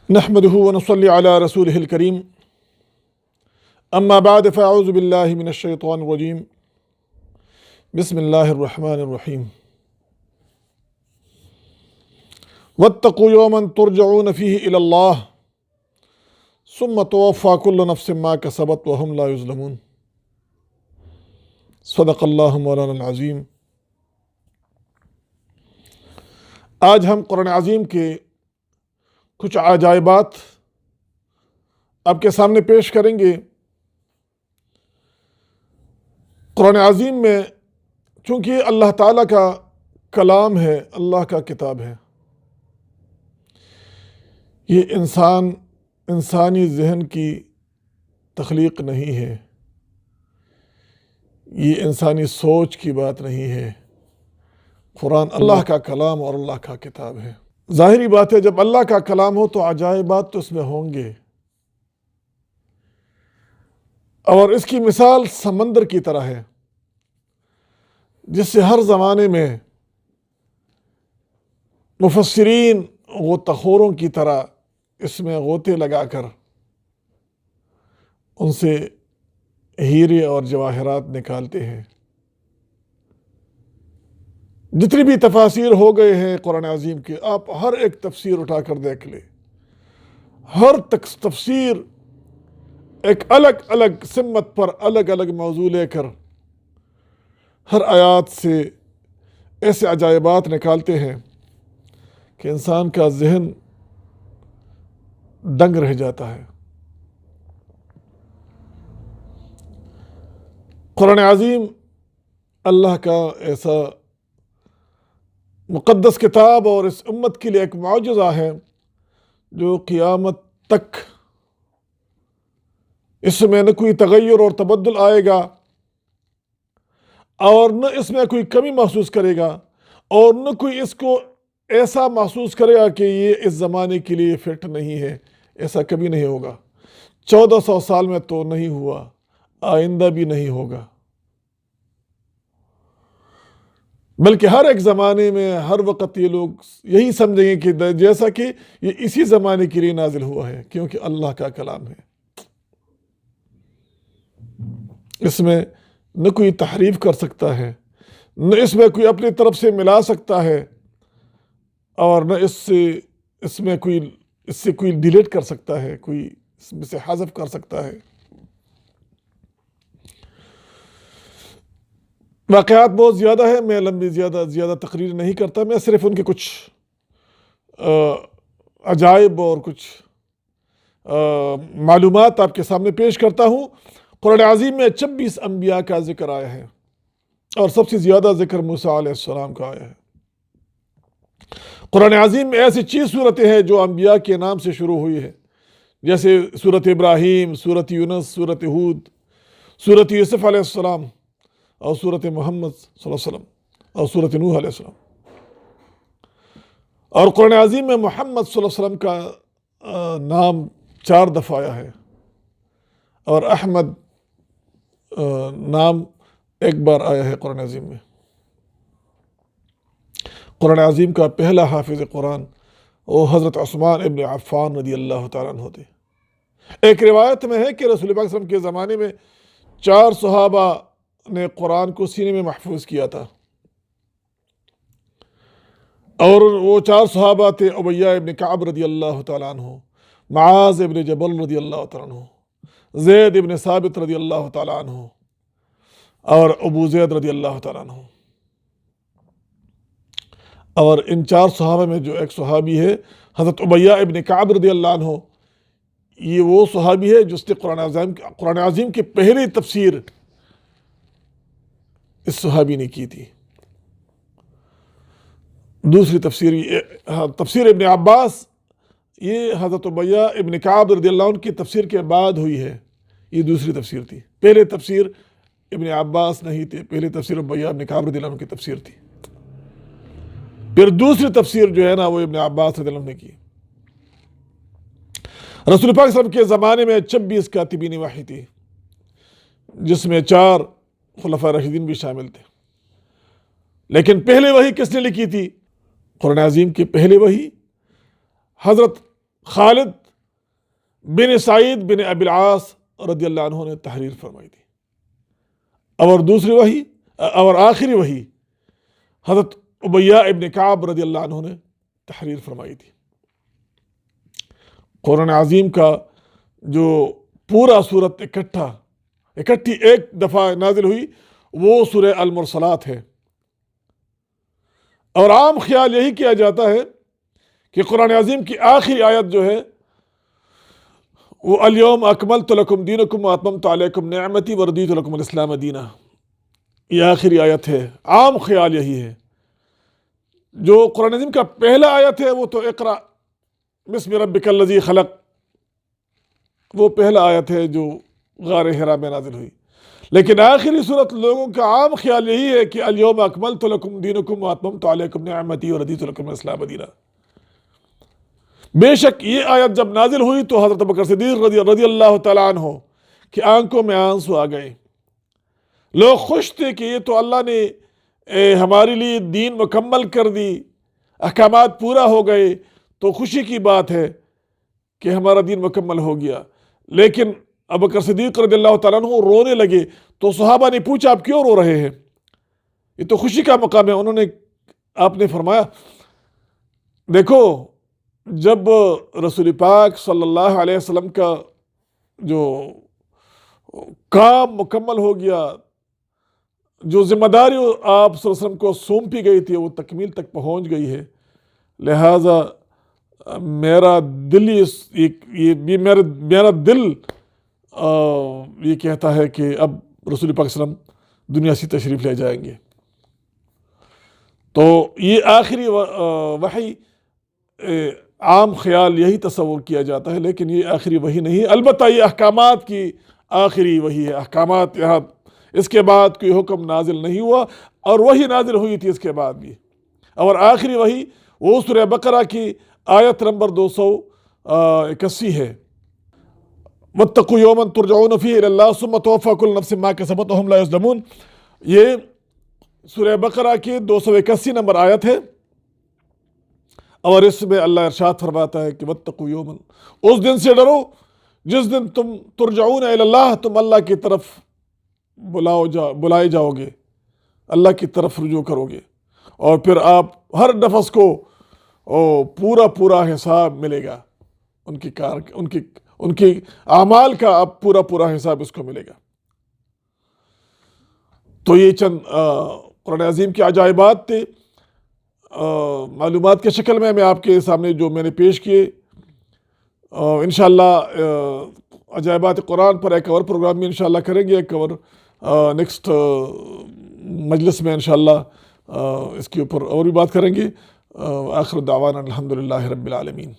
نحمده ونصلي على رسوله الكريم اما بعد فاعوذ بالله من الشيطان الرجيم بسم الله الرحمن الرحيم واتقوا يوما ترجعون فيه الى الله ثم توفى كل نفس ما كسبت وهم لا يظلمون صدق اللہ مولانا العظیم۔ آج ہم قرآن عظیم کے کچھ عجائبات آپ کے سامنے پیش کریں گے۔ قرآن عظیم میں چونکہ اللہ تعالیٰ کا کلام ہے، اللہ کا کتاب ہے، یہ انسانی ذہن کی تخلیق نہیں ہے، یہ انسانی سوچ کی بات نہیں ہے۔ قرآن اللہ کا کلام اور اللہ کا کتاب ہے۔ ظاہری بات ہے جب اللہ کا کلام ہو تو عجائبات تو اس میں ہوں گے، اور اس کی مثال سمندر کی طرح ہے جس سے ہر زمانے میں مفسرین غوطہ خوروں کی طرح اس میں غوطے لگا کر ان سے ہیرے اور جواہرات نکالتے ہیں۔ جتنی بھی تفاسیر ہو گئے ہیں قرآن عظیم کے، آپ ہر ایک تفسیر اٹھا کر دیکھ لیں، ہر تفسیر ایک الگ الگ سمت پر الگ الگ موضوع لے کر ہر آیات سے ایسے عجائبات نکالتے ہیں کہ انسان کا ذہن دنگ رہ جاتا ہے۔ قرآن عظیم اللہ کا ایسا مقدس کتاب اور اس امت کے لیے ایک معجزہ ہے جو قیامت تک اس میں نہ کوئی تغیر اور تبدل آئے گا، اور نہ اس میں کوئی کمی محسوس کرے گا، اور نہ کوئی اس کو ایسا محسوس کرے گا کہ یہ اس زمانے کے لیے فٹ نہیں ہے۔ ایسا کبھی نہیں ہوگا۔ 1400 سال میں تو نہیں ہوا، آئندہ بھی نہیں ہوگا، بلکہ ہر ایک زمانے میں ہر وقت یہ لوگ یہی سمجھیں گے کہ جیسا کہ یہ اسی زمانے کے لیے نازل ہوا ہے، کیونکہ اللہ کا کلام ہے۔ اس میں نہ کوئی تحریف کر سکتا ہے، نہ اس میں کوئی اپنی طرف سے ملا سکتا ہے، اور نہ اس سے کوئی ڈیلیٹ کر سکتا ہے، کوئی اس میں سے حذف کر سکتا ہے۔ واقعات بہت زیادہ ہے، میں لمبی زیادہ تقریر نہیں کرتا، میں صرف ان کے کچھ عجائب اور کچھ معلومات آپ کے سامنے پیش کرتا ہوں۔ قرآن عظیم میں 26 انبیاء کا ذکر آیا ہے، اور سب سے زیادہ ذکر موسیٰ علیہ السلام کا آیا ہے۔ قرآن عظیم میں ایسی چیز صورتیں ہیں جو انبیاء کے نام سے شروع ہوئی ہے، جیسے سورۃ ابراہیم، سورۃ یونس، سورۃ ہود، سورۃ یوسف علیہ السلام، اور سورۃ محمد صلی اللہ علیہ وسلم، اور سورۃ نوح علیہ السلام۔ اور قرآن عظیم میں محمد صلی اللہ علیہ وسلم کا نام 4 دفعہ آیا ہے، اور احمد نام ایک بار آیا ہے قرآن عظیم میں۔ قرآن عظیم کا پہلا حافظ قرآن وہ حضرت عثمان ابن عفان رضی اللہ تعالیٰ عنہ تھے۔ ایک روایت میں ہے کہ رسول پاک صلی اللہ علیہ وسلم کے زمانے میں 4 صحابہ نے قرآن کو سینے میں محفوظ کیا تھا، اور وہ 4 صحابہ تھے: امیہ ابن کعب رضی اللہ تعالیٰ عنہ، معاذ ابن جبل رضی اللہ تعالیٰ عنہ، زید ابن ثابت رضی اللہ تعالیٰ عنہ، اور ابو زید رضی اللہ تعالیٰ عنہ۔ اور ان 4 صحابہ میں جو ایک صحابی ہے حضرت امیہ ابن کعب رضی اللہ عنہ، یہ وہ صحابی ہے جس نے قرآن عظیم کی پہلی تفسیر اس صحابی نے کی تھی۔ دوسری تفسیر ابن عباس، یہ حضرت امیہ ابن کعب رضی اللہ عنہ کی تفسیر کے بعد ہوئی ہے، یہ دوسری تفسیر تھی۔ پہلے تفسیر ابن عباس نہیں تھی، پہلی تفسیر امیہ ابن کعب رضی اللہ عنہ کی تفسیر تھی، پھر دوسری تفسیر جو ہے نا وہ ابن عباس رضی اللہ عنہ نے کی۔ رسول پاک صلی اللہ علیہ وسلم کے زمانے میں 26 کاتبین وحی تھی، جس میں 4 خلفاء راشدین بھی شامل تھے۔ لیکن پہلے وحی کس نے لکھی تھی؟ قرآن عظیم کی پہلے وحی حضرت خالد بن سعید بن ابی العاص رضی اللہ عنہ نے تحریر فرمائی تھی، اور دوسری وحی اور آخری وحی حضرت ابیہ ابن کعب رضی اللہ عنہ نے تحریر فرمائی تھی۔ قرآن عظیم کا جو پورا صورت اکٹھی ایک دفعہ نازل ہوئی وہ سورہ المرسلات ہے، اور عام خیال یہی کیا جاتا ہے کہ قرآن عظیم کی آخری آیت جو ہے وہ الیوم اکملت لکم دینکم واتممت علیکم نعمتی وردیت لکم الاسلام دینا، یہ آخری آیت ہے۔ عام خیال یہی ہے۔ جو قرآن عظیم کا پہلا آیت ہے وہ تو اقرأ بسم ربک الذی خلق، وہ پہلا آیت ہے جو غار حرا میں نازل ہوئی، لیکن آخری صورت لوگوں کا عام خیال یہی ہے کہ الیوم اکملت لکم دینکم واتممت علیکم نعمتی وردیت لکم الاسلام دینا۔ بے شک یہ آیت جب نازل ہوئی تو حضرت ابوبکر صدیق رضی اللہ تعالیٰ عنہ کی آنکھوں میں آنسو آ گئے۔ لوگ خوش تھے کہ یہ تو اللہ نے ہمارے لیے دین مکمل کر دی، احکامات پورا ہو گئے، تو خوشی کی بات ہے کہ ہمارا دین مکمل ہو گیا۔ لیکن ابوبکر صدیق رضی اللہ تعالیٰ عنہ رونے لگے، تو صحابہ نے پوچھا آپ کیوں رو رہے ہیں؟ یہ تو خوشی کا مقام ہے۔ آپ نے فرمایا دیکھو، جب رسول پاک صلی اللہ علیہ وسلم کا جو کام مکمل ہو گیا، جو ذمہ داری آپ صلی اللہ علیہ وسلم کو سونپی گئی تھی وہ تکمیل تک پہنچ گئی ہے، لہٰذا میرا دل یہ کہتا ہے کہ اب رسول پاک صلی اللہ علیہ وسلم دنیا سے تشریف لے جائیں گے۔ تو یہ آخری وحی عام خیال یہی تصور کیا جاتا ہے، لیکن یہ آخری وحی نہیں ہے۔ البتہ یہ احکامات کی آخری وحی ہے، احکامات یہاں اس کے بعد کوئی حکم نازل نہیں ہوا، اور وحی نازل ہوئی تھی اس کے بعد بھی۔ اور آخری وحی وہ سورہ بقرہ کی آیت نمبر 281 ہے، واتقوا یوما ترجعون فیہ الی اللہ ثم توفی کل نفس ما کسبت وہم لا یظلمون، یہ سورہ بقرہ کی 281 نمبر آیت ہے، اور اس میں اللہ ارشاد فرماتا ہے کہ واتقوا یوما، اس دن سے ڈرو جس دن تم ترجعون الی اللہ، تم اللہ کی طرف بلائے جاؤ گے، اللہ کی طرف رجوع کرو گے، اور پھر آپ ہر نفس کو پورا حساب ملے گا، ان کی اعمال کا اب پورا حساب اس کو ملے گا۔ تو یہ چند قرآن عظیم کی عجائبات تھے، معلومات کے شکل میں آپ کے سامنے جو میں نے پیش کیے۔ انشاءاللہ عجائبات قرآن پر ایک اور پروگرام بھی انشاءاللہ کریں گے، ایک اور نیکسٹ مجلس میں انشاءاللہ اس کے اوپر اور بھی بات کریں گے۔ آخر دعوانا الحمدللہ رب العالمین۔